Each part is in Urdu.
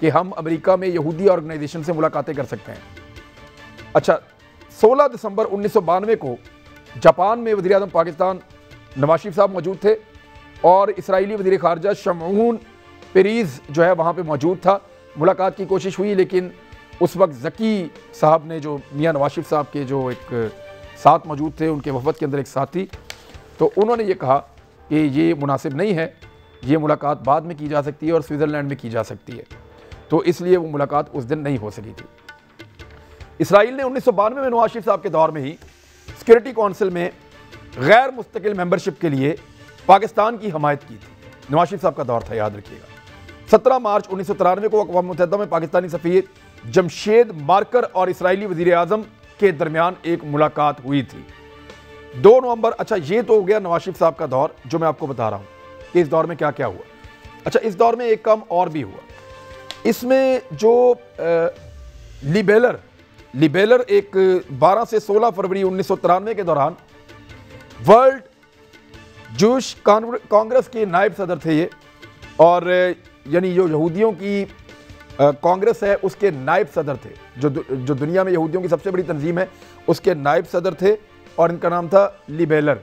کہ ہم امریکہ میں یہودی آرگنائزیشن سے ملاقاتیں کر سکتے ہیں۔ اچھا، 16 دسمبر 1992 کو جاپان میں وزیر اعظم پاکستان نواز شریف صاحب موجود تھے اور اسرائیلی وزیر خارجہ شمعون پیریز جو ہے وہاں پہ موجود تھا۔ ملاقات کی کوشش ہوئی، لیکن اس وقت ذکی صاحب نے، جو میاں نواز شریف صاحب کے جو ایک ساتھ موجود تھے، ان کے وفد کے اندر ایک ساتھی، تو انہوں نے یہ کہا کہ یہ مناسب نہیں ہے، یہ ملاقات بعد میں کی جا سکتی ہے اور سوئٹزرلینڈ میں کی جا سکتی ہے، تو اس لیے وہ ملاقات اس دن نہیں ہو سکی تھی۔ اسرائیل نے 1992 میں نواز شریف صاحب کے دور میں ہی سیکورٹی کونسل میں غیر مستقل ممبرشپ کے لیے پاکستان کی حمایت کی تھی۔ نواز شریف صاحب کا دور تھا، یاد رکھیے گا۔ 17 مارچ 1993 کو اقوام متحدہ میں پاکستانی سفیر جمشید مارکر اور اسرائیلی وزیر اعظم کے درمیان ایک ملاقات ہوئی تھی۔ 2 نومبر، اچھا یہ تو ہو گیا نواز شریف صاحب کا دور جو میں آپ کو بتا رہا ہوں کہ اس دور میں کیا کیا ہوا۔ اچھا، اس دور میں ایک کام اور بھی ہوا، اس میں جو لیبیلر ایک 12 سے 16 فروری 1993 کے دوران ورلڈ جوش کانگریس کے نائب صدر تھے یہ، اور یعنی جو یہودیوں کی کانگریس ہے اس کے نائب صدر تھے، جو دنیا میں یہودیوں کی سب سے بڑی تنظیم ہے اس کے نائب صدر تھے، اور ان کا نام تھا لیبیلر۔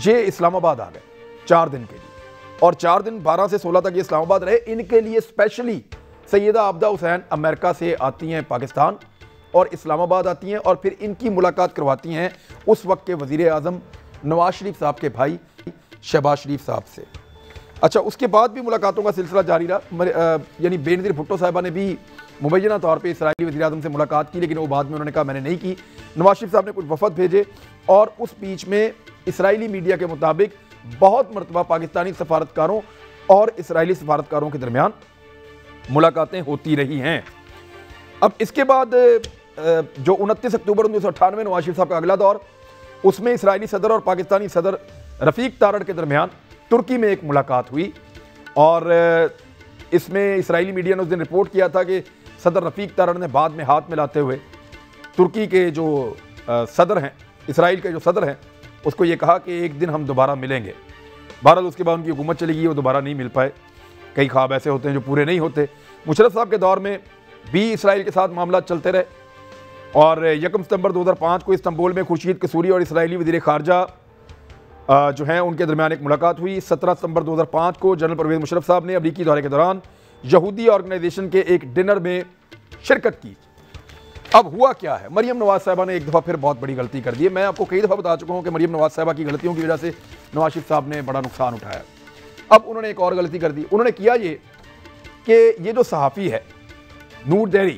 یہ اسلام آباد آ گئے 4 دن کے لیے، اور 4 دن 12 سے 16 تک یہ اسلام آباد رہے۔ ان کے لیے اسپیشلی سیدہ عابدہ حسین امریکہ سے آتی ہیں پاکستان اور اسلام آباد آتی ہیں، اور پھر ان کی ملاقات کرواتی ہیں اس وقت کے وزیر اعظم نواز شریف صاحب کے بھائی شہباز شریف صاحب سے۔ اچھا، اس کے بعد بھی ملاقاتوں کا سلسلہ جاری رہا، یعنی بے نظیر بھٹو صاحبہ نے بھی مبینہ طور پہ اسرائیلی وزیر اعظم سے ملاقات کی، لیکن وہ بعد میں انہوں نے کہا میں نے نہیں کی۔ نواز شریف صاحب نے کچھ وفد بھیجے، اور اس بیچ میں اسرائیلی میڈیا کے مطابق بہت مرتبہ پاکستانی سفارتکاروں اور اسرائیلی سفارتکاروں کے درمیان ملاقاتیں ہوتی رہی ہیں۔ اب اس کے بعد جو 29 اکتوبر 1998 نواز شریف صاحب کا اگلا دور، اس میں اسرائیلی صدر اور پاکستانی صدر رفیق تارڑ کے درمیان ترکی میں ایک ملاقات ہوئی، اور اس میں اسرائیلی میڈیا نے اس دن رپورٹ کیا تھا کہ صدر رفیق تارڑ نے بعد میں ہاتھ ملاتے ہوئے ترکی کے جو صدر ہیں، اسرائیل کے جو صدر ہیں، اس کو یہ کہا کہ ایک دن ہم دوبارہ ملیں گے۔ بہرحال اس کے بعد ان کی حکومت چلی گئی، وہ دوبارہ نہیں مل پائے۔ کئی خواب ایسے ہوتے ہیں جو پورے نہیں ہوتے۔ مشرف صاحب کے دور میں بھی اسرائیل کے ساتھ معاملات چلتے رہے، اور 1 ستمبر 2005 کو استنبول میں خورشید قصوری اور اسرائیلی وزیر خارجہ جو ہیں ان کے درمیان ایک ملاقات ہوئی۔ 17 ستمبر 2005 کو جنرل پرویز مشرف صاحب نے امریکی دورے کے دوران یہودی آرگنائزیشن کے ایک ڈنر میں شرکت کی۔ اب ہوا کیا ہے؟ مریم نواز صاحبہ نے ایک دفعہ پھر بہت بڑی غلطی کر دی ہے۔ میں آپ کو کئی دفعہ بتا چکا ہوں کہ مریم نواز صاحبہ کی غلطیوں کی وجہ سے نواز شریف صاحب نے بڑا نقصان اٹھایا۔ اب انہوں نے ایک اور غلطی کر دی۔ انہوں نے کیا یہ کہ یہ جو صحافی ہے نور دیری،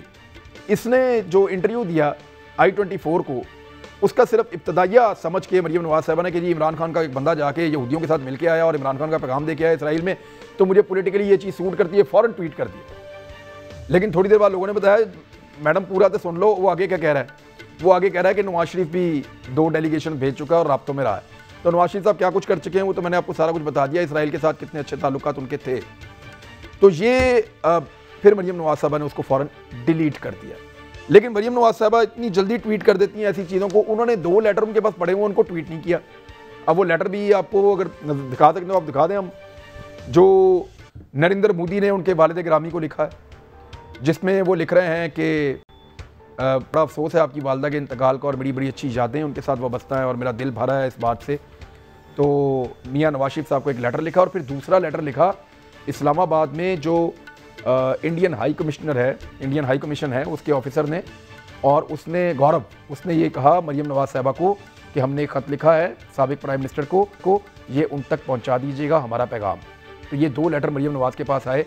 اس نے جو انٹرویو دیا I-24 کو، اس کا صرف ابتدائیہ سمجھ کے مریم نواز صاحبہ نے کہ جی عمران خان کا ایک بندہ جا کے یہودیوں کے ساتھ مل کے آیا اور عمران خان کا پیغام دے کے آیا اسرائیل میں، تو مجھے پولیٹیکلی یہ چیز سوٹ کرتی ہے، فوراً ٹویٹ کر دیا۔ لیکن تھوڑی دیر بعد لوگوں نے بتایا میڈم پورا تو سن لو، وہ آگے کیا کہہ رہا ہے؟ وہ آگے کہہ رہا ہے کہ نواز شریف بھی 2 ڈیلیگیشن بھیج چکا ہے اور رابطوں میں رہا ہے۔ تو نواز شریف صاحب کیا کچھ کر چکے ہیں وہ تو میں نے آپ کو سارا کچھ بتا دیا، اسرائیل کے ساتھ کتنے اچھے تعلقات ان کے تھے۔ تو یہ پھر مریم نواز صاحبہ نے اس کو فوراً ڈیلیٹ کر دیا۔ لیکن مریم نواز صاحبہ اتنی جلدی ٹویٹ کر دیتی ہیں ایسی چیزوں کو، انہوں نے 2 لیٹر ان کے پاس پڑے ہوئے ان کو ٹویٹ نہیں کیا۔ اب وہ لیٹر بھی آپ کو اگر دکھا سکتے ہو آپ دکھا دیں ہم، جو نریندر مودی نے ان کے والد گرامی کو لکھا ہے، جس میں وہ لکھ رہے ہیں کہ بڑا افسوس ہے آپ کی والدہ کے انتقال کا، اور بڑی بڑی اچھی یادیں ان کے ساتھ وابستہ ہیں، اور میرا دل بھرا ہے اس بات سے۔ تو میاں نواز شریف صاحب کو ایک لیٹر لکھا، اور پھر دوسرا لیٹر لکھا اسلام آباد میں جو انڈین ہائی کمیشن ہے اس کے آفیسر نے، اور اس نے گورو، اس نے یہ کہا مریم نواز صاحبہ کو کہ ہم نے ایک خط لکھا ہے سابق پرائم منسٹر کو یہ ان تک پہنچا دیجیے گا ہمارا پیغام۔ تو یہ 2 لیٹر مریم نواز کے پاس آئے،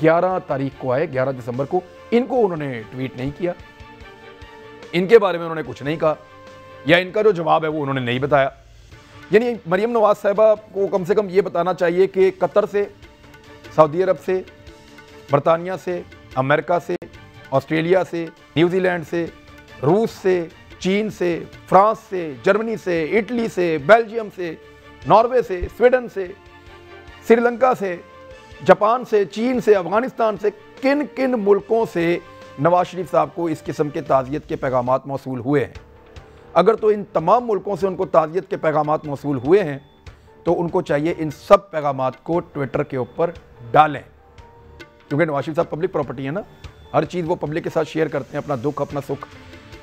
11 تاریخ کو آئے، 11 دسمبر کو۔ ان کو انہوں نے ٹویٹ نہیں کیا، ان کے بارے میں انہوں نے کچھ نہیں کہا، یا ان کا جو جواب ہے وہ انہوں نے نہیں بتایا۔ یعنی مریم نواز صاحبہ کو کم سے کم یہ بتانا چاہیے کہ قطر سے، سعودی عرب سے، برطانیہ سے، امریکہ سے، آسٹریلیا سے، نیوزی لینڈ سے، روس سے، چین سے، فرانس سے، جرمنی سے، اٹلی سے، بیلجیم سے، ناروے سے، سویڈن سے، سری لنکا سے، جاپان سے، چین سے، افغانستان سے، کن کن ملکوں سے نواز شریف صاحب کو اس قسم کے تعزیت کے پیغامات موصول ہوئے ہیں۔ اگر تو ان تمام ملکوں سے ان کو تعزیت کے پیغامات موصول ہوئے ہیں تو ان کو چاہیے ان سب پیغامات کو ٹویٹر کے اوپر ڈالیں، کیونکہ نواز شریف صاحب پبلک پراپرٹی ہے نا, ہر چیز وہ پبلک کے ساتھ شیئر کرتے ہیں, اپنا دکھ اپنا سکھ.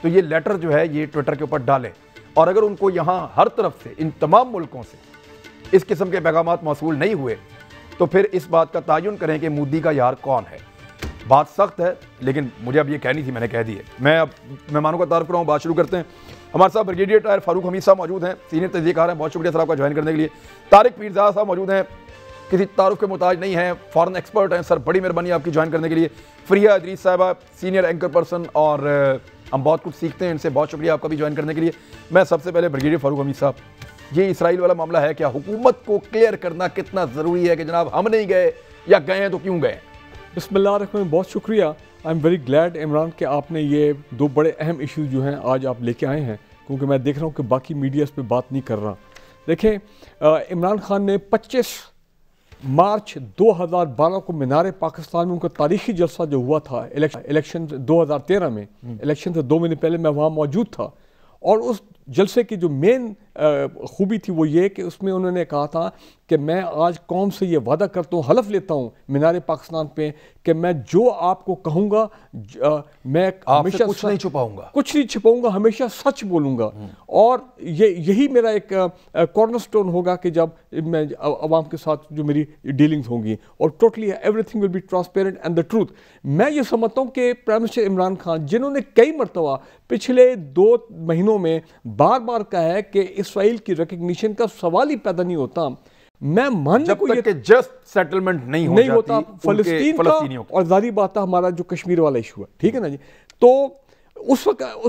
تو یہ لیٹر جو ہے یہ ٹویٹر کے اوپر ڈالیں, اور اگر ان کو یہاں ہر طرف سے ان تمام ملکوں سے اس قسم کے پیغامات موصول نہیں ہوئے تو پھر اس بات کا تعین کریں کہ مودی کا یار کون ہے. بات سخت ہے لیکن مجھے اب یہ کہنی تھی, میں نے کہہ دی ہے. میں اب مہمانوں کا تعارف کراؤں, بات شروع کرتے ہیں. ہمارے ساتھ بریگیڈیئر ٹائر فاروق حمید صاحب موجود ہیں, سینئر تجزیہ کار ہیں, بہت شکریہ سر آپ کا جوائن کرنے کے لیے. طارق پیرزادہ صاحب موجود ہیں, کسی تعارف کے محتاج نہیں ہیں, فارن ایکسپرٹ ہیں سر, بڑی مہربانی آپ کی جوائن کرنے کے لیے. فریہ ادریس صاحبہ سینئر اینکر پرسن, اور ہم بہت کچھ سیکھتے ہیں ان سے, بہت شکریہ آپ کا بھی جوائن کرنے کے لیے. میں سب سے پہلے بریگیڈیئر فاروق حمید صاحب, یہ اسرائیل والا معاملہ ہے, کیا حکومت کو کلیئر کرنا کتنا ضروری ہے کہ جناب ہم نہیں گئے, یا گئے ہیں تو کیوں گئے؟ بسم اللہ الرحمن الرحیم. بہت شکریہ. I am very glad Imran کہ آپ نے یہ دو بڑے اہم ایشوز جو ہیں آج آپ لے کے آئے ہیں, کیونکہ میں دیکھ رہا ہوں کہ باقی میڈیا اس پہ بات نہیں کر رہا. دیکھیں, عمران خان نے 25 مارچ 2012 کو مینار پاکستان میں ان کا تاریخی جلسہ جو ہوا تھا الیکشن 2013 میں, الیکشن سے 2 مہینے پہلے میں وہاں موجود تھا, اور اس جلسے کی جو مین خوبی تھی وہ یہ کہ اس میں انہوں نے کہا تھا کہ میں آج قوم سے یہ وعدہ کرتا ہوں, حلف لیتا ہوں مینار پاکستان پہ کہ میں جو آپ کو کہوں گا میں ہمیشہ کچھ نہیں چھپاؤں گا, کچھ نہیں چھپاؤں گا, ہمیشہ سچ بولوں گا. اور یہی میرا ایک کارنر سٹون ہوگا کہ جب میں عوام کے ساتھ جو میری ڈیلنگز ہوں گی, اور totally everything will be transparent and the truth. میں یہ سمجھتا ہوں کہ پرائم منسٹر عمران خان, جنہوں نے کئی مرتبہ پچھلے 2 مہینوں میں بار بار کہا ہے کہ اسرائیل کی ریکگنیشن کا سوال ہی پیدا نہیں ہوتا, میں ماننے جب کو تک کہ جسٹ سیٹلمنٹ نہیں ہوتا فلسطین کا, اور ظاہری بات ہے ہمارا جو کشمیر والا ایشو ہے, ٹھیک ہے نا جی, تو اس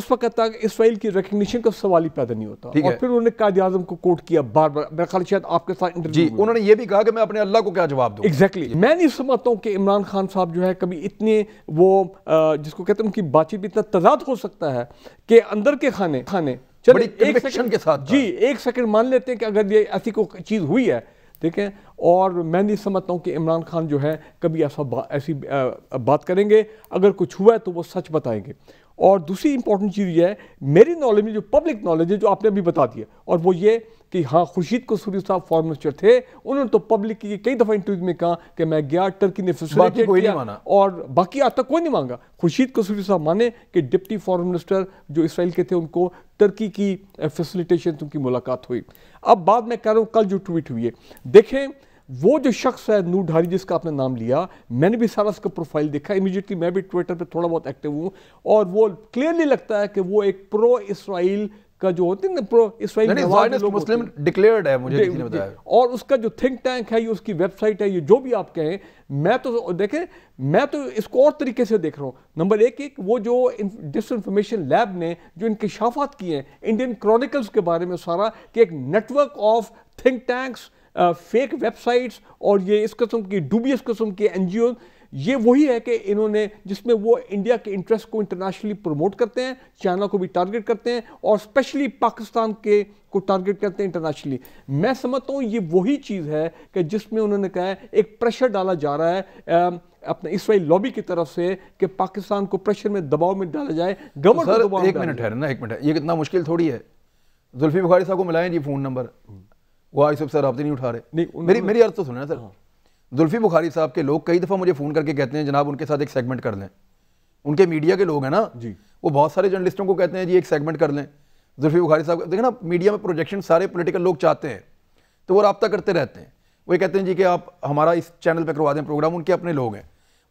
وقت تک اسرائیل کی ریکگنیشن کا سوال ہی پیدا نہیں ہوتا. اور پھر انہوں نے قائد اعظم کو کوٹ کیا بار بار, میرا خیال شاید آپ کے ساتھ جی, انہوں نے یہ بھی کہا کہ میں اپنے اللہ کو کیا جواب دوں. ایگزیکٹلی. میں نہیں سمجھتا ہوں کہ عمران خان صاحب جو ہے کبھی اتنے وہ جس کو کہتے ہیں ان کی بات چیت بھی اتنا تضاد ہو سکتا ہے کہ اندر کے کھانے بڑی کنوکشن کے ساتھ, جی 1 سیکنڈ مان لیتے ہیں کہ اگر یہ ایسی کوئی چیز ہوئی ہے, دیکھیں. اور میں نہیں سمجھتا ہوں کہ عمران خان جو ہے کبھی ایسی بات کریں گے. اگر کچھ ہوا ہے تو وہ سچ بتائیں گے. اور دوسری امپورٹنٹ چیز یہ ہے, میری نالج میں جو پبلک نالج ہے جو آپ نے ابھی بتا دیا, اور وہ یہ کہ ہاں خورشید قصوری صاحب فارن منسٹر تھے, انہوں نے تو پبلک کی کئی دفعہ انٹرویو میں کہا کہ میں گیا, ٹرکی نے فیسیلیٹیٹ کیا, اور باقی آج تک کوئی نہیں مانگا. خورشید قصوری صاحب مانے کہ ڈپٹی فارن منسٹر جو اسرائیل کے تھے ان کو ٹرکی کی فیسیلیٹیشن ان کی ملاقات ہوئی. اب بعد میں کہہ رہا ہوں کل جو ٹویٹ ہوئی ہے, دیکھیں وہ جو شخص ہے نور ڈھاری جس کا آپ نے نام لیا, میں نے بھی سارا اس کا پروفائل دیکھا امیڈیٹلی, میں بھی ٹویٹر پہ تھوڑا بہت ایکٹیو ہوں, اور وہ کلیئرلی لگتا ہے کہ وہ ایک پرو اسرائیل کا جو ہوتے ہیں پرو اسرائیل مسلم ڈکلیئرڈ ہے, مجھے کسی نے بتایا. اور اس کا جو تھنک ٹینک ہے, یہ اس کی ویب سائٹ ہے, یہ جو بھی آپ کہیں, میں تو دیکھیں میں تو اس کو اور طریقے سے دیکھ رہا ہوں. نمبر 1 وہ جو ڈس انفارمیشن لیب نے جو انکشافات کیے ہیں انڈین کرونیکلز کے بارے میں سارا, کہ ایک network of think tanks, fake websites, اور یہ اس قسم کی ڈوبیس قسم کے این جی اوز, یہ وہی ہے کہ انہوں نے جس میں وہ انڈیا کے انٹرسٹ کو انٹرنیشنلی پروموٹ کرتے ہیں, چائنا کو بھی ٹارگٹ کرتے ہیں, اور اسپیشلی پاکستان کے کو ٹارگٹ کرتے ہیں انٹرنیشنلی. میں سمجھتا ہوں یہ وہی چیز ہے کہ جس میں انہوں نے کہا ہے ایک پریشر ڈالا جا رہا ہے اپنے اسرائیل لابی کی طرف سے کہ پاکستان کو پریشر میں دباؤ میں ڈالا جائے, گورنمنٹ کو دباؤ میں ڈالا جائے. 1 منٹ, یہ کتنا مشکل تھوڑی ہے. زلفی بخاری صاحب کو ملائیں جی فون نمبر, وہ آج صبح سے رابطے نہیں اٹھا رہے. میری عرض تو سنیں نا سر. زلفی بخاری صاحب کے لوگ کئی دفعہ مجھے فون کر کے کہتے ہیں جناب ان کے ساتھ ایک سیگمنٹ کر لیں. ان کے میڈیا کے لوگ ہیں نا, وہ بہت سارے جرنلسٹوں کو کہتے ہیں جی ایک سیگمنٹ کر لیں. زلفی بخاری صاحب دیکھیں نا, میڈیا میں پروجیکشن سارے پولیٹیکل لوگ چاہتے ہیں, تو وہ رابطہ کرتے رہتے ہیں. وہ یہ کہتے ہیں جی کہ آپ ہمارا اس چینل پہ کروا دیں پروگرام. ان کے اپنے لوگ ہیں,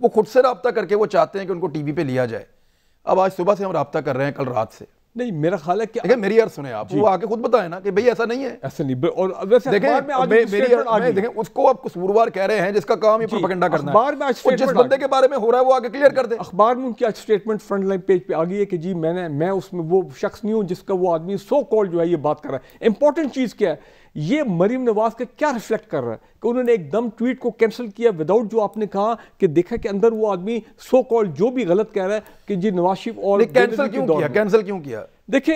وہ خود سے رابطہ کر کے وہ چاہتے ہیں کہ ان کو ٹی وی پہ لیا جائے. اب آج صبح سے ہم رابطہ کر رہے ہیں, کل رات سے. نہیں میرا خیال ہے کہ میری عرض سنیں آپ, وہ آگے خود بتائیں نا کہ بھئی ایسا نہیں ہے, ایسا نہیں. اور دیکھیں اس کو آپ قصوروار کہہ رہے ہیں جس کا کام ہی پروپیگنڈا کرنا ہے. جس بندے کے بارے میں ہو رہا ہے وہ آگے کلیئر کر دیں. اخبار میں ان کی اسٹیٹمنٹ فرنٹ لائن پیج پہ آ گئی ہے کہ جی میں اس میں وہ شخص نہیں ہوں جس کا وہ آدمی سو کال جو ہے یہ بات کر رہا ہے. امپورٹنٹ چیز کیا ہے, یہ مریم نواز کا کیا ریفلیکٹ کر رہا ہے کہ انہوں نے ایک دم ٹویٹ کو کینسل کیا وداؤٹ جو آپ نے کہا کہ دیکھا کہ اندر وہ آدمی سو کال جو بھی غلط کہہ رہا ہے کہ جی نواز شریف اور کینسل کیوں کیا. دیکھیں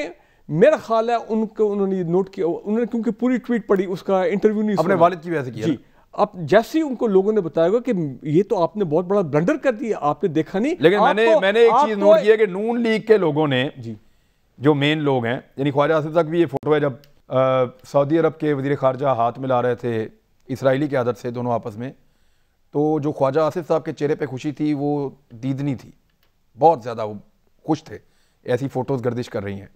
میرا خیال ہے انہوں نے نوٹ کیا, انہوں نے کیونکہ پوری ٹویٹ پڑھی, اس کا انٹرویو نہیں اپنے والد کی وجہ سے کیا. جی اب جیسے ہی ان کو لوگوں نے بتایا گا کہ یہ تو آپ نے بہت بڑا بلنڈر کر دیا, آپ نے دیکھا نہیں. لیکن میں نے ایک چیز نوٹ کی ہے کہ نون لیگ کے لوگوں نے, جو مین لوگ ہیں, یعنی خواجہ آصف تک بھی یہ فوٹو ہے جب سعودی عرب کے وزیر خارجہ ہاتھ ملا رہے تھے اسرائیلی قیادت سے, دونوں آپس میں, تو جو خواجہ آصف صاحب کے چہرے پہ خوشی تھی وہ دیدنی تھی، بہت زیادہ وہ خوش تھے، ایسی فوٹوز گردش کر رہی ہیں.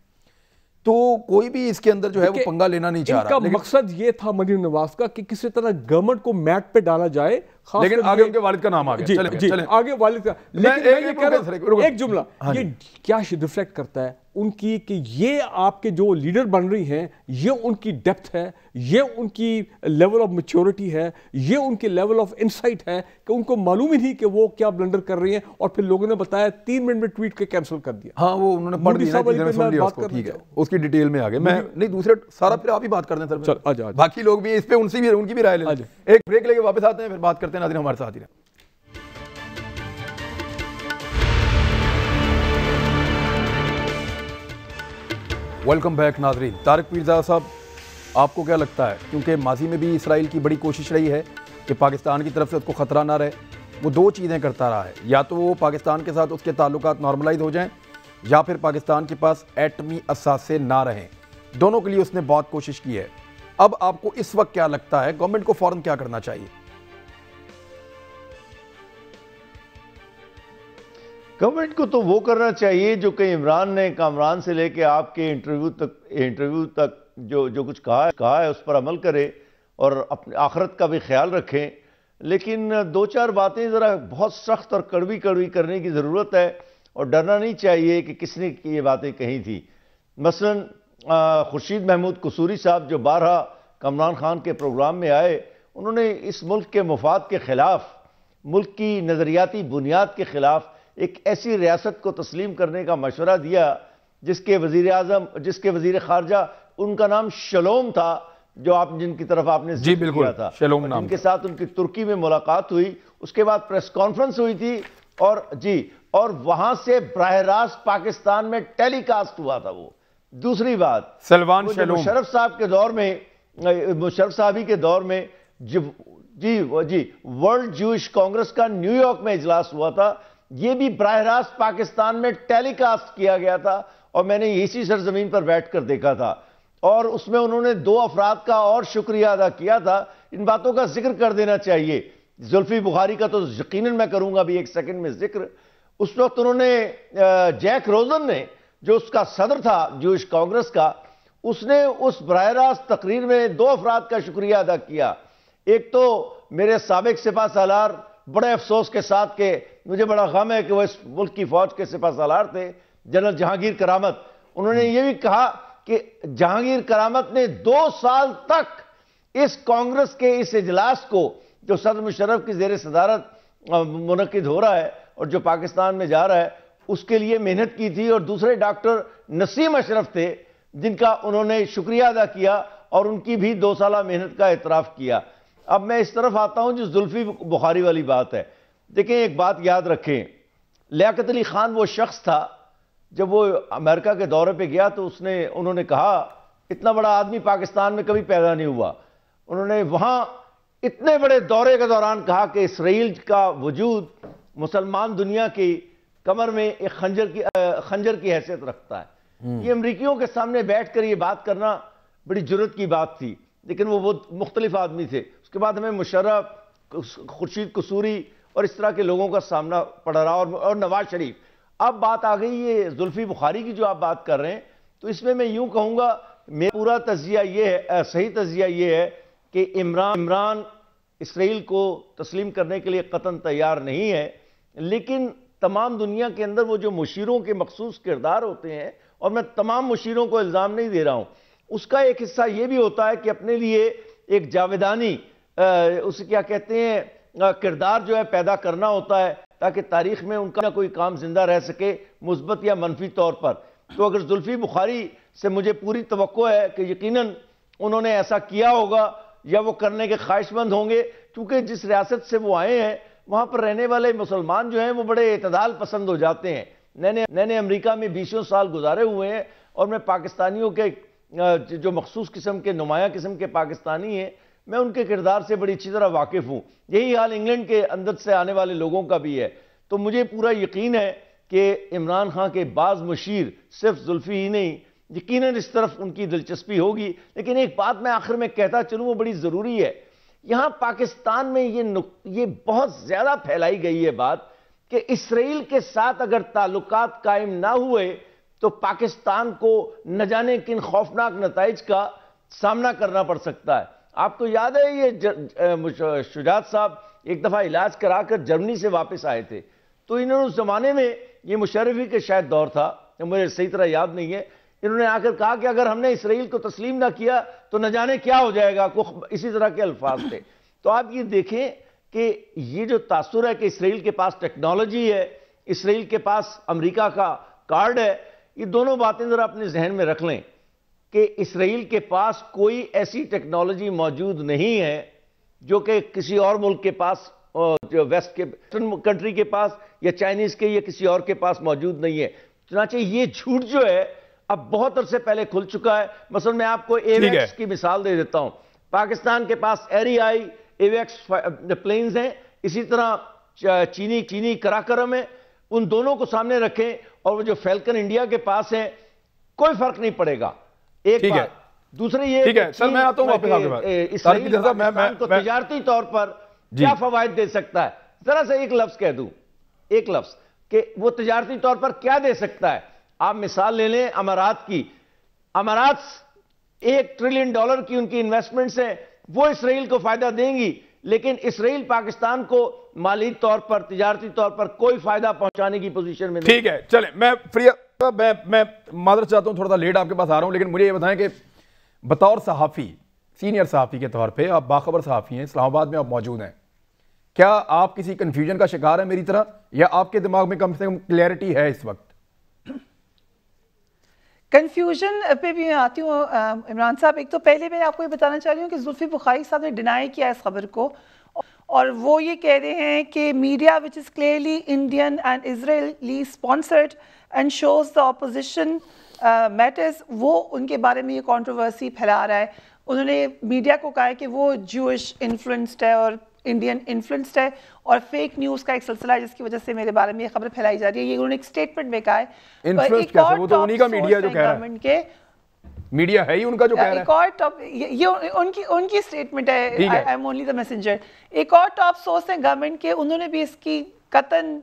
تو کوئی بھی اس کے اندر جو ہے وہ پنگا لینا نہیں چاہ رہا. ان کا مقصد یہ تھا مریم نواز کا کہ کسی طرح گورنمنٹ کو میٹ پہ ڈالا جائے، لیکن آگے ان کے والد کا نام آ گیا. چلیں آگے والد کا، لیکن میں یہ کہہ رہا ہوں ایک جملہ، یہ کیا ریفلیکٹ کرتا ہے ان کی کہ یہ آپ کے جو لیڈر بن رہی ہیں، یہ ان کی ڈیپتھ ہے، یہ ان کی لیول آف میچورٹی ہے، یہ ان کی لیول آف انسائٹ ہے کہ ان کو معلوم ہی نہیں کہ وہ کیا بلنڈر کر رہی ہیں، اور پھر لوگوں نے بتایا 3 منٹ میں ٹویٹ کے کینسل کر دیا. ہاں وہ انہوں نے پڑھ دیا ہے، چیزیں سن لیا اس کو، ٹھیک ہے اس کی ڈیٹیل میں آگے میں نہیں دوسرے سارا پھر آپ ہی بات کر دیں سر، باقی لوگ بھی اس پہ ان کی بھی رائے لیں. ایک بریک لے کے واپس آتے ہیں، پھر بات کرتے ہیں. ناظرین ہمارے ساتھ ہی رہیں. ویلکم بیک ناظرین. طارق پیرزادہ صاحب، آپ کو کیا لگتا ہے، کیونکہ ماضی میں بھی اسرائیل کی بڑی کوشش رہی ہے کہ پاکستان کی طرف سے اس کو خطرہ نہ رہے، وہ 2 چیزیں کرتا رہا ہے، یا تو وہ پاکستان کے ساتھ اس کے تعلقات نارملائز ہو جائیں، یا پھر پاکستان کے پاس ایٹمی اثاثے نہ رہیں. دونوں کے لیے اس نے بہت کوشش کی ہے. اب آپ کو اس وقت کیا لگتا ہے گورنمنٹ کو فوراً کیا کرنا چاہیے؟ گورنمنٹ کو تو وہ کرنا چاہیے جو کہ عمران نے کامران سے لے کے آپ کے انٹرویو تک جو کچھ کہا ہے اس پر عمل کرے اور اپنی آخرت کا بھی خیال رکھیں. لیکن 2-4 باتیں ذرا بہت سخت اور کڑوی کرنے کی ضرورت ہے، اور ڈرنا نہیں چاہیے کہ کس نے یہ باتیں کہی تھی. مثلا خورشید محمود قصوری صاحب جو بارہا کامران خان کے پروگرام میں آئے، انہوں نے اس ملک کے مفاد کے خلاف، ملک کی نظریاتی بنیاد کے خلاف ایک ایسی ریاست کو تسلیم کرنے کا مشورہ دیا جس کے وزیر خارجہ ان کا نام شلوم تھا، جو جن کی طرف آپ نے ذکر کیا تھا، جن کے ساتھ ان کی ترکی میں ملاقات ہوئی. اس کے بعد پریس کانفرنس ہوئی تھی اور وہاں سے براہ راست پاکستان میں ٹیلی کاسٹ ہوا تھا. وہ دوسری بات، سلوان شلوم مشرف صاحب کے دور میں، مشرف صاحبی کے دور میں ورلڈ جوئش کانگریس کا نیو یارک میں اجلاس ہوا تھا، یہ بھی براہ راست پاکستان میں ٹیلی کاسٹ کیا گیا تھا، اور میں نے اسی سرزمین پر بیٹھ کر دیکھا تھا. اور اس میں انہوں نے 2 افراد کا اور شکریہ ادا کیا تھا. ان باتوں کا ذکر کر دینا چاہیے. زلفی بخاری کا تو یقیناً میں کروں گا بھی 1 سیکنڈ میں ذکر. اس وقت انہوں نے جیک روزن نے، جو اس کا صدر تھا جوئش کانگریس کا، اس نے اس براہ راست تقریر میں 2 افراد کا شکریہ ادا کیا. ایک تو میرے سابق سپہ سالار، بڑے افسوس کے ساتھ کہ مجھے بڑا غم ہے کہ وہ اس ملک کی فوج کے سپہ سالار تھے، جنرل جہانگیر کرامت. انہوں نے یہ بھی کہا کہ جہانگیر کرامت نے 2 سال تک اس کانگریس کے اس اجلاس کو، جو صدر مشرف کی زیر صدارت منعقد ہو رہا ہے اور جو پاکستان میں جا رہا ہے، اس کے لیے محنت کی تھی. اور دوسرے ڈاکٹر نسیم اشرف تھے جن کا انہوں نے شکریہ ادا کیا اور ان کی بھی 2 سالہ محنت کا اعتراف کیا. اب میں اس طرف آتا ہوں جو زلفی بخاری والی بات ہے. دیکھیں ایک بات یاد رکھیں، لیاقت علی خان وہ شخص تھا، جب وہ امریکہ کے دورے پہ گیا تو انہوں نے کہا اتنا بڑا آدمی پاکستان میں کبھی پیدا نہیں ہوا. انہوں نے وہاں اتنے بڑے دورے کے دوران کہا کہ اسرائیل کا وجود مسلمان دنیا کی کمر میں ایک خنجر کی حیثیت رکھتا ہے. یہ امریکیوں کے سامنے بیٹھ کر یہ بات کرنا بڑی جرت کی بات تھی، لیکن وہ بہت مختلف آدمی تھے. اس کے بعد ہمیں مشرف، خورشید قصوری اور اس طرح کے لوگوں کا سامنا پڑا رہا، اور نواز شریف. اب بات آ گئی یہ زلفی بخاری کی جو آپ بات کر رہے ہیں، تو اس میں یوں کہوں گا، میرا پورا تجزیہ یہ ہے، صحیح تجزیہ یہ ہے کہ عمران اسرائیل کو تسلیم کرنے کے لیے قطعاً تیار نہیں ہے. لیکن تمام دنیا کے اندر وہ جو مشیروں کے مخصوص کردار ہوتے ہیں، اور میں تمام مشیروں کو الزام نہیں دے رہا ہوں، اس کا ایک حصہ یہ بھی ہوتا ہے کہ اپنے لیے ایک جاویدانی، اسے کیا کہتے ہیں، کردار جو ہے پیدا کرنا ہوتا ہے، تاکہ تاریخ میں ان کا کوئی کام زندہ رہ سکے، مثبت یا منفی طور پر. تو اگر زلفی بخاری سے مجھے پوری توقع ہے کہ یقیناً انہوں نے ایسا کیا ہوگا یا وہ کرنے کے خواہش مند ہوں گے، کیونکہ جس ریاست سے وہ آئے ہیں وہاں پر رہنے والے مسلمان جو ہیں وہ بڑے اعتدال پسند ہو جاتے ہیں. میں نے امریکہ میں 20 سال گزارے ہوئے ہیں، اور میں پاکستانیوں کے جو مخصوص قسم کے نمایاں قسم کے پاکستانی ہیں، میں ان کے کردار سے بڑی اچھی طرح واقف ہوں. یہی حال انگلینڈ کے اندر سے آنے والے لوگوں کا بھی ہے. تو مجھے پورا یقین ہے کہ عمران خان کے بعض مشیر، صرف زلفی ہی نہیں، یقیناً اس طرف ان کی دلچسپی ہوگی. لیکن ایک بات میں آخر میں کہتا چلوں، وہ بڑی ضروری ہے یہاں پاکستان میں یہ بہت زیادہ پھیلائی گئی ہے بات کہ اسرائیل کے ساتھ اگر تعلقات قائم نہ ہوئے تو پاکستان کو نہ جانے کن خوفناک نتائج کا سامنا کرنا پڑ سکتا ہے. آپ کو یاد ہے یہ شجاعت صاحب ایک دفعہ علاج کرا کر جرمنی سے واپس آئے تھے, تو انہوں نے اس زمانے میں, یہ مشرفی کے شاید دور تھا, مجھے صحیح طرح یاد نہیں ہے, انہوں نے آ کر کہا کہ اگر ہم نے اسرائیل کو تسلیم نہ کیا تو نہ جانے کیا ہو جائے گا, اسی طرح کے الفاظ تھے. تو آپ یہ دیکھیں کہ یہ جو تاثر ہے کہ اسرائیل کے پاس ٹیکنالوجی ہے, اسرائیل کے پاس امریکہ کا کارڈ ہے, یہ دونوں باتیں ذرا اپنے ذہن میں رکھ لیں کہ اسرائیل کے پاس کوئی ایسی ٹیکنالوجی موجود نہیں ہے جو کہ کسی اور ملک کے پاس, جو ویسٹ کے کنٹری کے پاس یا چائنیز کے یا کسی اور کے پاس موجود نہیں ہے. چنانچہ یہ جھوٹ جو ہے اب بہت عرصے پہلے کھل چکا ہے. مثلا میں آپ کو ایویکس کی مثال دے دیتا ہوں. پاکستان کے پاس ایری آئی ایویکس پلینز ہیں, اسی طرح چینی کراکرم ہے. ان دونوں کو سامنے رکھیں اور وہ جو فیلکن انڈیا کے پاس ہیں, کوئی فرق نہیں پڑے گا. ایک بات. دوسری یہ ٹھیک ہے سر, میں آتا ہوں واپس آپ کے بعد. اسرائیل پاکستان کو تجارتی طور پر کیا فوائد دے سکتا ہے, ذرا سے ایک لفظ کہہ دوں, ایک لفظ کہ وہ تجارتی طور پر کیا دے سکتا ہے. آپ مثال لے لیں امارات کی. امارات $1 ٹریلین کی ان کی انویسٹمنٹس ہیں, وہ اسرائیل کو فائدہ دیں گی, لیکن اسرائیل پاکستان کو مالی طور پر, تجارتی طور پر کوئی فائدہ پہنچانے کی پوزیشن میں نہیں. ٹھیک ہے چلیں, میں معذرت چاہتا ہوں, تھوڑا سا لیٹ آپ کے پاس آ رہا ہوں, لیکن مجھے یہ بتائیں کہ بطور صحافی, سینئر صحافی کے طور پہ آپ باخبر صحافی ہیں, اسلام آباد میں آپ موجود ہیں, کیا آپ کسی کنفیوژن کا شکار ہیں میری طرح, یا آپ کے دماغ میں کم سے کم کلیئرٹی ہے اس وقت؟ کنفیوژن پہ بھی میں آتی ہوں عمران صاحب. ایک تو پہلے میں آپ کو یہ بتانا چاہ رہی ہوں کہ زلفی بخاری صاحب نے ڈینائی کیا اس خبر کو, اور وہ یہ کہہ رہے ہیں کہ media which is clearly Indian and Israeli sponsored and shows the opposition matters, وہ ان کے بارے میں یہ کانٹروورسی پھیلا رہا ہے. انہوں نے میڈیا کو کہا ہے کہ وہ جوئش انفلوئنسڈ ہے اور انڈین انفلوئنسڈ ہے, اور فیک نیوز کا ایک سلسلہ ہے جس کی وجہ سے میرے بارے میں یہ خبر پھیلائی جا رہی ہے. یہ انہوں نے ایک سٹیٹمنٹ میں کہا ہے. انفلوئنس کیسے, وہ تو انہی کا میڈیا جو کہہ رہا ہے, میڈیا ہے ہی ان کا جو کہہ رہا ہے. ایک اور ٹاپ, یہ ان کی سٹیٹمنٹ ہے, I am only the messenger. ایک اور ٹاپ سورس ہے گورنمنٹ کے, انہوں نے بھی اس کی قطعاً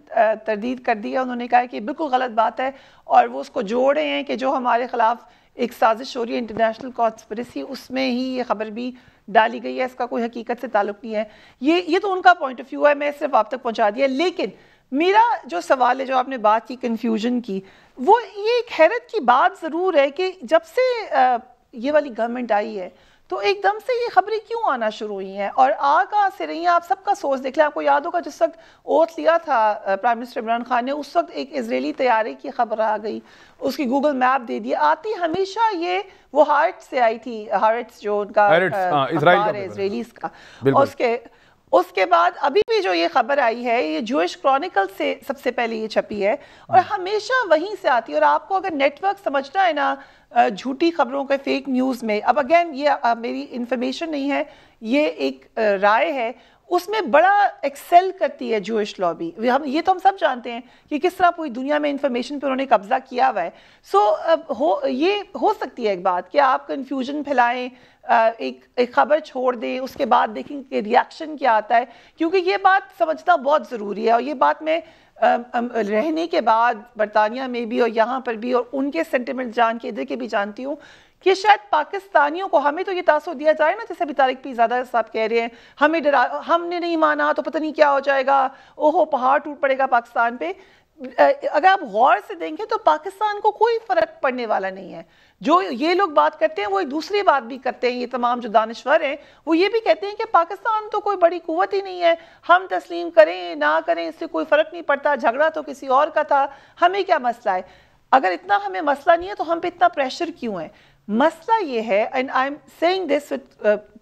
تردید کر دی ہے. انہوں نے کہا کہ بالکل غلط بات ہے, اور وہ اس کو جوڑ رہے ہیں کہ جو ہمارے خلاف ایک سازش ہو رہی ہے انٹرنیشنل کانسپریسی, اس میں ہی یہ خبر بھی ڈالی گئی ہے, اس کا کوئی حقیقت سے تعلق نہیں ہے. یہ تو ان کا پوائنٹ آف ویو ہے, میں صرف آپ تک پہنچا دیا. لیکن میرا جو سوال ہے, جو آپ نے بات کی کنفیوژن کی, وہ یہ ایک حیرت کی بات ضرور ہے کہ جب سے یہ والی گورنمنٹ آئی ہے تو ایک دم سے یہ خبریں کیوں آنا شروع ہوئی ہیں, اور کہاں سے رہی ہیں. آپ سب کا سورس دیکھ لیں. آپ کو یاد ہوگا جس وقت اوتھ لیا تھا پرائم منسٹر عمران خان نے, اس وقت ایک اسرائیلی طیارے کی خبر آ گئی, اس کی گوگل میپ دے دی. آتی ہمیشہ یہ وہ ہارٹ سے آئی تھی, ہارٹس جو ان کا اخبار ہے اسرائیلیز کا. اس کے بعد ابھی بھی جو یہ خبر آئی ہے یہ جوئش کرونیکل سے سب سے پہلے یہ چھپی ہے, اور ہمیشہ وہیں سے آتی ہے. اور آپ کو اگر نیٹ ورک سمجھنا ہے نا جھوٹی خبروں کے فیک نیوز میں, اب اگین یہ میری انفارمیشن نہیں ہے, یہ ایک رائے ہے, اس میں بڑا ایکسل کرتی ہے جوئش لابی. یہ تو ہم سب جانتے ہیں کہ کس طرح پوری دنیا میں انفارمیشن پہ انہوں نے قبضہ کیا ہوا ہے. سو یہ ہو سکتی ہے ایک بات کہ آپ کنفیوژن پھیلائیں, ایک خبر چھوڑ دیں, اس کے بعد دیکھیں کہ ریاکشن کیا آتا ہے, کیونکہ یہ بات سمجھنا بہت ضروری ہے. اور یہ بات میں رہنے کے بعد برطانیہ میں بھی اور یہاں پر بھی, اور ان کے سینٹیمنٹ جان کے ادھر کے بھی جانتی ہوں کہ شاید پاکستانیوں کو, ہمیں تو یہ تاثر دیا جائے نا, جیسے ابھی طارق پیرزادہ صاحب کہہ رہے ہیں ہمیں ہم نے نہیں مانا تو پتہ نہیں کیا ہو جائے گا, اوہو پہاڑ ٹوٹ پڑے گا پاکستان پہ. اگر آپ غور سے دیکھیں تو پاکستان کو کوئی فرق پڑنے والا نہیں ہے. جو یہ لوگ بات کرتے ہیں وہ ایک دوسری بات بھی کرتے ہیں, یہ تمام جو دانشور ہیں وہ یہ بھی کہتے ہیں کہ پاکستان تو کوئی بڑی قوت ہی نہیں ہے, ہم تسلیم کریں نہ کریں اس سے کوئی فرق نہیں پڑتا, جھگڑا تو کسی اور کا تھا, ہمیں کیا مسئلہ ہے. اگر اتنا ہمیں مسئلہ نہیں ہے تو ہم پہ اتنا پریشر کیوں ہے. مسئلہ یہ ہے, اینڈ آئی ایم سیئنگ دس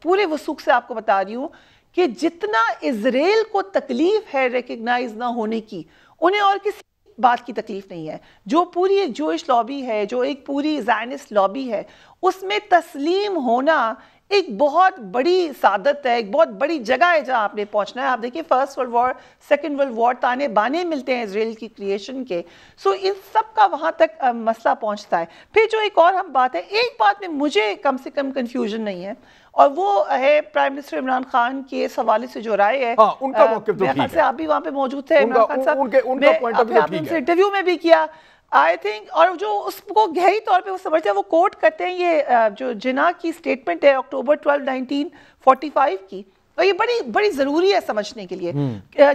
پورے وثوق سے آپ کو بتا رہی ہوں, کہ جتنا اسرائیل کو تکلیف ہے ریکگنائز نہ ہونے کی, انہیں اور کسی بات کی تکلیف نہیں ہے. جو پوری ایک جوئش لابی ہے, جو ایک پوری زائنسٹ لابی ہے, اس میں تسلیم ہونا ایک بہت بڑی سعادت ہے, ایک بہت بڑی جگہ ہے جہاں آپ نے پہنچنا ہے. آپ دیکھیں first world war, second world war, تانے بانے ملتے ہیں اسرائیل کی کریشن کے. سو ان سب کا وہاں تک مسئلہ پہنچتا ہے. پھر جو ایک اور ہم بات ہے, ایک بات میں مجھے کم سے کم کنفیوژن نہیں ہے, اور وہ ہے پرائم منسٹر عمران خان کے اس حوالے سے جو رائے ہے. ان کا موقف تو ٹھیک ہے, سے آپ بھی وہاں پہ موجود تھے عمران خان صاحب, ان کا پوائنٹ آف ویو آپ نے ان سے انٹرویو میں بھی کیا آئی تھنک, اور جو اس کو گہری طور پہ وہ سمجھتے ہیں, وہ کوٹ کرتے ہیں یہ جو جناح کی سٹیٹمنٹ ہے اکتوبر 12, 1945 کی, اور یہ بڑی ضروری ہے سمجھنے کے لیے.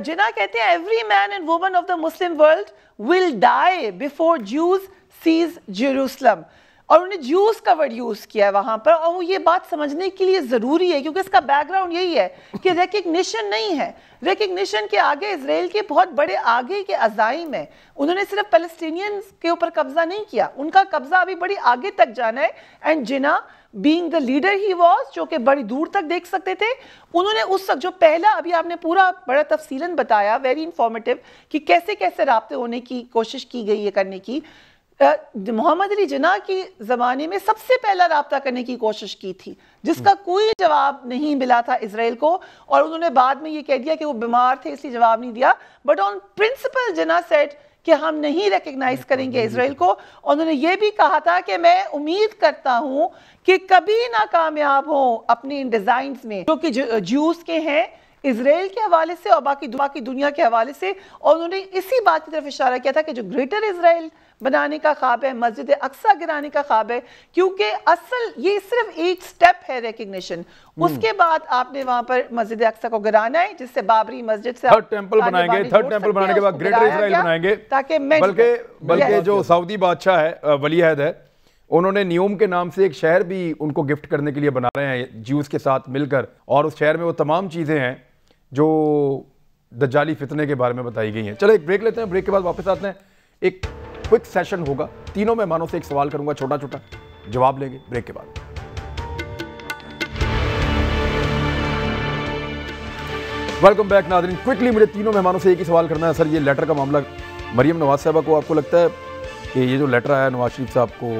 جناح کہتے ہیں every man and woman of the Muslim world will die before Jews sees Jerusalem, اور انہیں جیوز کا ورڈ یوز کیا ہے وہاں پر, اور وہ یہ بات سمجھنے کے لیے ضروری ہے کیونکہ اس کا بیک گراؤنڈ یہی ہے کہ ریکگنیشن نہیں ہے. ریکگنیشن کے آگے اسرائیل کے بہت بڑے آگے کے عزائم ہیں. انہوں نے صرف فلسطینینز کے اوپر قبضہ نہیں کیا, ان کا قبضہ ابھی بڑی آگے تک جانا ہے. And Jinnah being the leader he was, جو کہ بڑی دور تک دیکھ سکتے تھے, انہوں نے اس وقت جو پہلا, ابھی آپ نے پورا بڑا تفصیلاً بتایا, ویری انفارمیٹیو, کہ کیسے کیسے رابطے ہونے کی کوشش کی گئی ہے کرنے کی. محمد علی جناح کی زمانے میں سب سے پہلا رابطہ کرنے کی کوشش کی تھی, جس کا کوئی جواب نہیں ملا تھا اسرائیل کو, اور انہوں نے بعد میں یہ کہہ دیا کہ وہ بیمار تھے اس لیے جواب نہیں دیا. But on principle Jinnah said کہ ہم نہیں ریکگنائز کریں گے اسرائیل کو. انہوں نے یہ بھی کہا تھا کہ میں امید کرتا ہوں کہ کبھی نہ کامیاب ہوں اپنی ان ڈیزائنز میں جو کہ جیوز کے ہیں اسرائیل کے حوالے سے اور باقی دنیا کے حوالے سے. اور انہوں نے اسی بات کی طرف اشارہ کیا تھا کہ جو گریٹر اسرائیل بنانے کا خواب ہے, مسجد اقصیٰ گرانے کا خواب ہے, کیونکہ اصل یہ صرف ایک سٹیپ ہے ریکگنیشن. اس کے بعد آپ نے وہاں پر مسجد اقصیٰ کو گرانا ہے, جس سے بابری مسجد سے تھرڈ ٹیمپل بنائیں گے, تھرڈ ٹیمپل بنانے کے بعد گریٹر اسرائیل بنائیں گے. بلکہ جو سعودی بادشاہ ہے ولی عہد ہے, انہوں نے نیوم کے نام سے ایک شہر بھی ان کو گفٹ کرنے کے لیے بنا رہے ہیں جیوز کے ساتھ مل کر, اور اس شہر میں وہ تمام چیزیں ہیں جو دجالی فتنے کے بارے میں بتائی گئی ہیں. چلو ایک بریک لیتے ہیں, بریک کے بعد واپس آتے ہیں. ایک کوئک سیشن ہوگا, تینوں مہمانوں سے ایک سوال کروں گا, چھوٹا چھوٹا جواب لیں گے بریک کے بعد. ویلکم بیک ناظرین. کوئکلی مجھے تینوں مہمانوں سے ایک ہی سوال کرنا ہے. سر, یہ لیٹر کا معاملہ مریم نواز صاحبہ کو, آپ کو لگتا ہے کہ یہ جو لیٹر آیا نواز شریف صاحب کو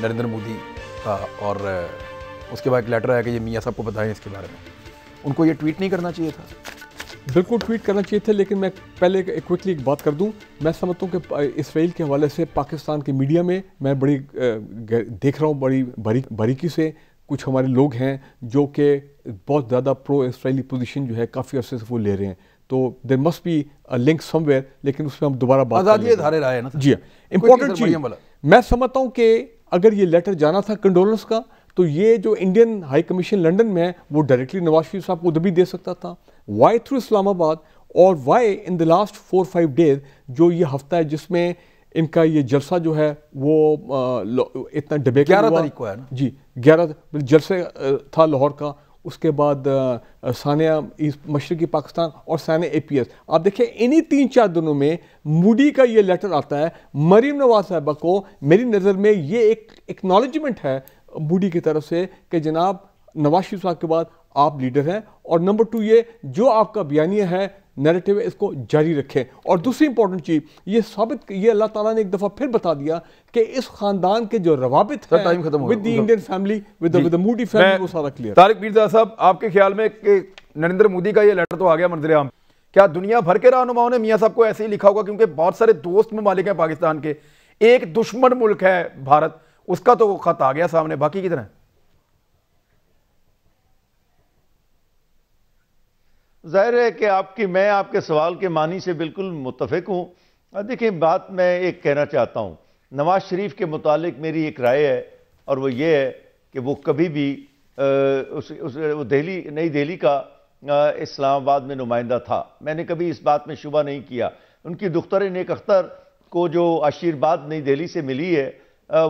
نریندر مودی کا, اور اس کے بعد ایک لیٹر آیا کہ یہ میاں صاحب کو بتائیں اس کے بارے میں, ان کو یہ ٹویٹ نہیں کرنا چاہیے تھا؟ بالکل ٹویٹ کرنا چاہیے تھا, لیکن میں پہلے کوئکلی ایک بات کر دوں. میں سمجھتا ہوں کہ اسرائیل کے حوالے سے پاکستان کی میڈیا میں بڑی دیکھ رہا ہوں, بڑی باریکی سے کچھ ہمارے لوگ ہیں جو کہ بہت زیادہ پرو اسرائیلی پوزیشن جو ہے کافی عرصے سے وہ لے رہے ہیں. تو there must be link somewhere, لیکن اس میں ہم دوبارہ بات کریں گے. آزادی رائے نا. جی ہاں, امپورٹنٹ چیز میں سمجھتا ہوں کہ اگر یہ لیٹر جانا تھا کنڈولنس کا, تو یہ جو انڈین ہائی کمیشن لنڈن میں ہے وہ ڈائریکٹلی نواز شریف صاحب کو ادھر بھی دے سکتا تھا. وائی تھرو اسلام آباد, اور why in the last 4-5 days جو یہ ہفتہ ہے جس میں ان کا یہ جلسہ جو ہے وہ اتنا ڈبے 11 تاریخ کو ہے نا. جی 11 جلسے تھا لاہور کا, اس کے بعد ثانیہ مشرقی پاکستان اور ثانیہ APS. آپ دیکھیں انہی 3-4 دنوں میں مودی کا یہ لیٹر آتا ہے مریم نواز صاحبہ کو. میری نظر میں یہ ایک ایکنالجمنٹ ہے مودی کی طرف سے کہ جناب نواز شریف صاحب کے بعد آپ لیڈر ہیں, اور نمبر 2 یہ جو آپ کا بیانیہ ہے نیریٹو ہے اس کو جاری رکھیں. اور دوسری امپورٹنٹ چیز یہ اللہ تعالیٰ نے ایک دفعہ پھر بتا دیا کہ اس خاندان کے جو روابط ہیں with the Indian family with the Modi family وہ سارا کلیئر. طارق میرزا صاحب, آپ کے خیال میں کہ نریندر مودی کا یہ لیٹر تو آ گیا منظر عام, کیا دنیا بھر کے رہنماؤں نے میاں صاحب کو ایسے ہی لکھا ہوگا؟ کیونکہ بہت سارے دوست ممالک ہیں پاکستان کے, ایک دشمن ملک ہے بھارت, اس کا تو وہ خط آ گیا سامنے, باقی کی طرح ظاہر ہے کہ میں آپ کے سوال کے معنی سے بالکل متفق ہوں. دیکھیں بات میں ایک کہنا چاہتا ہوں, نواز شریف کے متعلق میری ایک رائے ہے, اور وہ یہ ہے کہ وہ کبھی بھی نئی دہلی کا اسلام آباد میں نمائندہ تھا. میں نے کبھی اس بات میں شبہ نہیں کیا. ان کی دختر نیک اختر کو جو آشیرواد نئی دہلی سے ملی ہے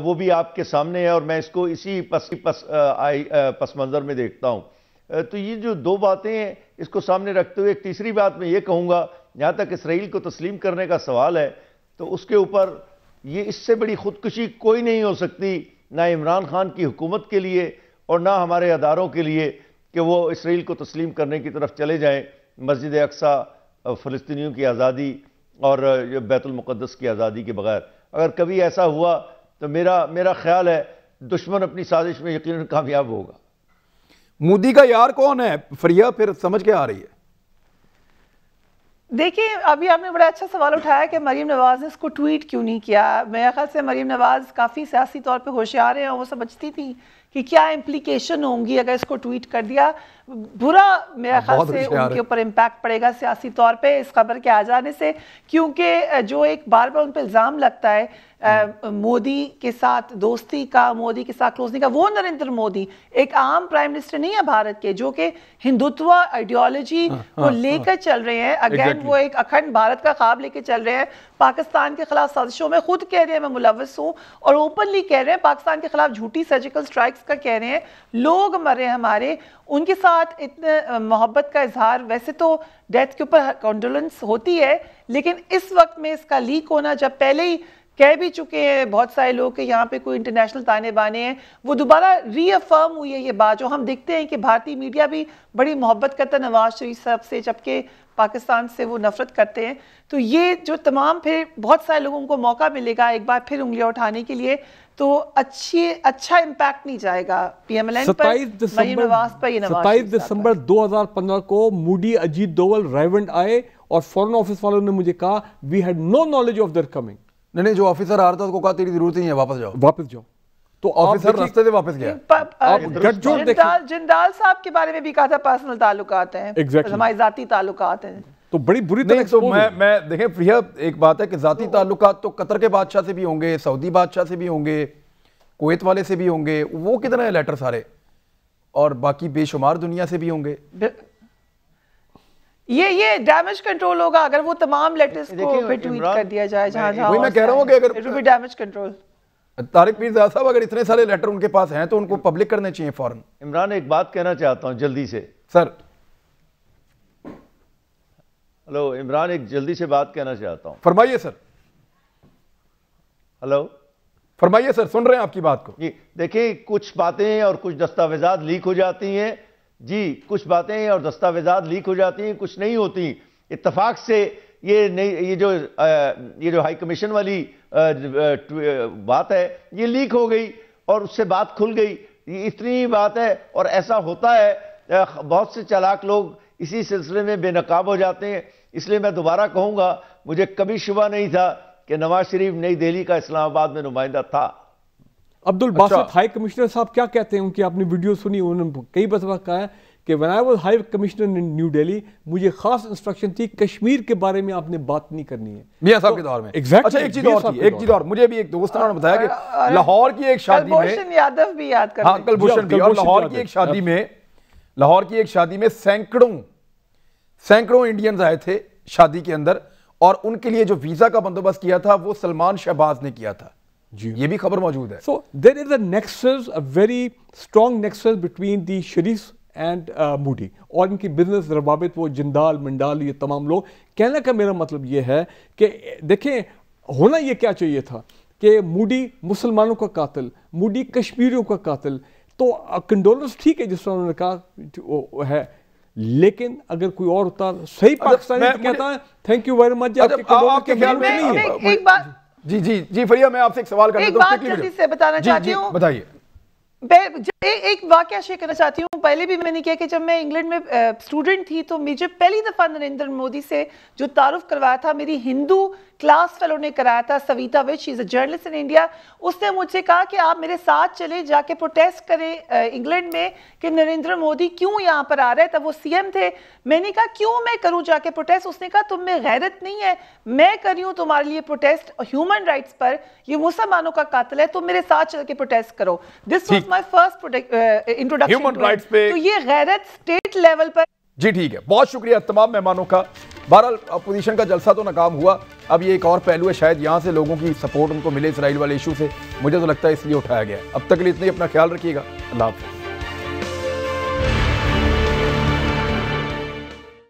وہ بھی آپ کے سامنے ہے, اور میں اس کو اسی پس منظر میں دیکھتا ہوں. تو یہ جو 2 باتیں ہیں اس کو سامنے رکھتے ہوئے ایک تیسری بات میں یہ کہوں گا, جہاں تک اسرائیل کو تسلیم کرنے کا سوال ہے تو اس کے اوپر یہ اس سے بڑی خودکشی کوئی نہیں ہو سکتی, نہ عمران خان کی حکومت کے لیے اور نہ ہمارے اداروں کے لیے, کہ وہ اسرائیل کو تسلیم کرنے کی طرف چلے جائیں مسجد اقصیٰ, فلسطینیوں کی آزادی اور بیت المقدس کی آزادی کے بغیر. اگر کبھی ایسا ہوا تو میرا خیال ہے دشمن اپنی سازش میں یقیناً کامیاب ہوگا. مودی کا یار کون ہے فریہ؟ پھر سمجھ کے آ رہی ہے. دیکھیں ابھی آپ نے بڑا اچھا سوال اٹھایا کہ مریم نواز نے اس کو ٹویٹ کیوں نہیں کیا. میرے خیال سے مریم نواز کافی سیاسی طور پہ ہوشیار ہیں اور وہ سمجھتی تھی کہ کیا امپلیکیشن ہوں گی اگر اس کو ٹویٹ کر دیا. برا میرے خیال سے ان کے اوپر امپیکٹ پڑے گا سیاسی طور پہ اس خبر کے آ جانے سے, کیونکہ جو ایک بار بار ان پہ الزام لگتا ہے مودی کے ساتھ دوستی کا, مودی کے ساتھ کلوزنگ کا, وہ نریندر مودی ایک عام پرائم منسٹر نہیں ہے بھارت کے جو کہ ہندوتوا آئیڈیالوجی کو لے کر چل رہے ہیں. اگین وہ ایک اکھنڈ بھارت کا خواب لے کے چل رہے ہیں. پاکستان کے خلاف سازشوں میں خود کہہ رہے ہیں میں ملوث ہوں, اور اوپنلی کہہ رہے ہیں پاکستان کے خلاف جھوٹی سرجیکل سٹرائکس کا کہہ رہے ہیں. لوگ مرے ہمارے, ان کے ساتھ اتنے محبت کا اظہار, ویسے تو ڈیتھ کے اوپر کنڈولنس ہوتی ہے, لیکن اس وقت میں اس کا لیک ہونا, جب پہلے ہی کہہ بھی چکے ہیں بہت سارے لوگ کہ یہاں پہ کوئی انٹرنیشنل تانے بانے ہیں, وہ دوبارہ ری افرم ہوئی ہے یہ بات جو ہم دیکھتے ہیں کہ بھارتی میڈیا بھی بڑی محبت کرتا ہے نواز شریف صاحب سے, جبکہ پاکستان سے وہ نفرت کرتے ہیں. تو یہ جو تمام پھر بہت سارے لوگوں کو موقع ملے گا ایک بار پھر انگلیاں اٹھانے کے لیے, تو اچھا امپیکٹ نہیں جائے گا پی ایم ایل این پر, مریم نواز پر. یہ 27 دسمبر 2015 کو مودی, اجیت دوول, رائیونڈ آئے اور فورن آفس والوں نے مجھے کہا we had no knowledge of their coming. نہیں جو آفیسر آ رہا تھا اس کو کہا تیری ضرورت نہیں ہے, واپس جاؤ. تو آفیسر رستے سے واپس گیا. جندال صاحب کے بارے میں بھی کہا تھا پرسنل تعلقات ہیں, ہمارے ذاتی تعلقات ہیں. تو بڑی بری طرح تو میں دیکھیں فریہ, ایک بات ہے کہ ذاتی تعلقات تو قطر کے بادشاہ سے بھی ہوں گے, سعودی بادشاہ سے بھی ہوں گے, کویت والے سے بھی ہوں گے, وہ کتنے ہیں لیٹر سارے, اور باقی بے شمار دنیا سے بھی ہوں گے. یہ ڈیمیج کنٹرول ہوگا اگر وہ تمام لیٹرز کو پہ ٹویٹ کر دیا جائے جہاں جہاں. وہی میں کہہ رہا ہوں کہ اگر it will be damage control. Tariq Mirza Sahab اگر اتنے سارے لیٹر ان کے پاس ہیں تو ان کو پبلک کرنے چاہیے فوراً. عمران ایک بات کہنا چاہتا ہوں جلدی سے. سر ہلو عمران, ایک جلدی سے بات کہنا چاہتا ہوں. فرمائیے سر. ہلو فرمائیے سر, سن رہے ہیں آپ کی بات کو. جی دیکھیں کچھ باتیں اور کچھ دستاویزات لیک ہو جاتی ہیں. جی کچھ باتیں اور دستاویزات لیک ہو جاتی ہیں, کچھ نہیں ہوتی. اتفاق سے یہ جو ہائی کمیشن والی بات ہے یہ لیک ہو گئی اور اس سے بات کھل گئی. یہ اتنی بات ہے, اور ایسا ہوتا ہے, بہت سے چالاک لوگ اسی سلسلے میں بے نقاب ہو جاتے ہیں. اس لیے میں دوبارہ کہوں گا, مجھے کبھی شبہ نہیں تھا کہ نواز شریف نئی دہلی کا اسلام آباد میں نمائندہ تھا. عبد الباسط ہائی کمشنر صاحب کیا کہتے ہیں, ان کی آپ نے ویڈیو سنی, انہوں نے کئی دفعہ کہا ہے کہ when I was high commissioner in New Delhi مجھے خاص انسٹرکشن تھی کشمیر کے بارے میں آپ نے بات نہیں کرنی ہے. میاں صاحب کے دور میں اچھا ایک چیز اور مجھے بھی ایک دوست نے بتایا کہ لاہور کی ایک شادی میں, کلبھوشن یادو بھی یاد کر, ہاں کلبھوشن بھی, اور لاہور کی ایک شادی میں سینکڑوں انڈینز آئے تھے شادی کے اندر, اور ان کے لیے جو ویزا کا بندوبست کیا تھا وہ سلمان شہباز نے کیا تھا. جی یہ بھی خبر موجود ہے. So there is a nexus, a very strong nexus between the Sharifs and Modi, اور ان کی بزنس روابط, وہ جندال منڈال یہ تمام لوگ. کہنے کا میرا مطلب یہ ہے کہ دیکھیں ہونا یہ کیا چاہیے تھا کہ مودی مسلمانوں کا قاتل, مودی کشمیریوں کا قاتل, تو کنڈولنس ٹھیک ہے جس طرح انہوں نے کہا ہے, لیکن اگر کوئی اور ہوتا صحیح پاکستانی کہتا ہے تھینک یو ویری مچ. آپ کے خیال میں ایک بات, جی فریہ میں آپ سے ایک سوال کرنا ایک بات جلدی سے بتانا چاہتی ہوں. بتائیے. ایک واقعہ شیئر کرنا چاہتی ہوں. پہلے بھی میں نے کیا کہ جب میں انگلینڈ میں اسٹوڈنٹ تھی تو مجھے پہلی دفعہ نریندر مودی سے جو تعارف کروایا تھا میری ہندو کلاس فیلو نے کرایا تھا, سویتا وچ, شی از اے جرنلسٹ ان انڈیا. اس نے مجھ سے کہا کہ آپ میرے ساتھ چلے جا کے پروٹیسٹ کریں انگلینڈ میں کہ نریندر مودی کیوں یہاں پر آ رہا ہے. تب وہ سی ایم تھے. میں نے کہا کیوں میں کروں جا کے پروٹیسٹ. اس نے کہا تم میں غیرت نہیں ہے, میں کر رہی ہوں تمہارے لیے پروٹیسٹ ہیومن رائٹس پر, یہ مسلمانوں کا قاتل ہے, تم میرے ساتھ چل کے پروٹیسٹ کرو. This was my first introduction. تو یہ غیرت اسٹیٹ لیول پر. جی ٹھیک ہے, بہت شکریہ تمام مہمانوں کا. بہرحال اپوزیشن کا جلسہ تو ناکام ہوا, اب یہ ایک اور پہلو ہے, شاید یہاں سے لوگوں کی سپورٹ ان کو ملے اسرائیل والے ایشو سے, مجھے تو لگتا ہے اس لیے اٹھایا گیا ہے. اب تک کے لیے اتنے ہی, اپنا خیال رکھیے گا. اللہ حافظ.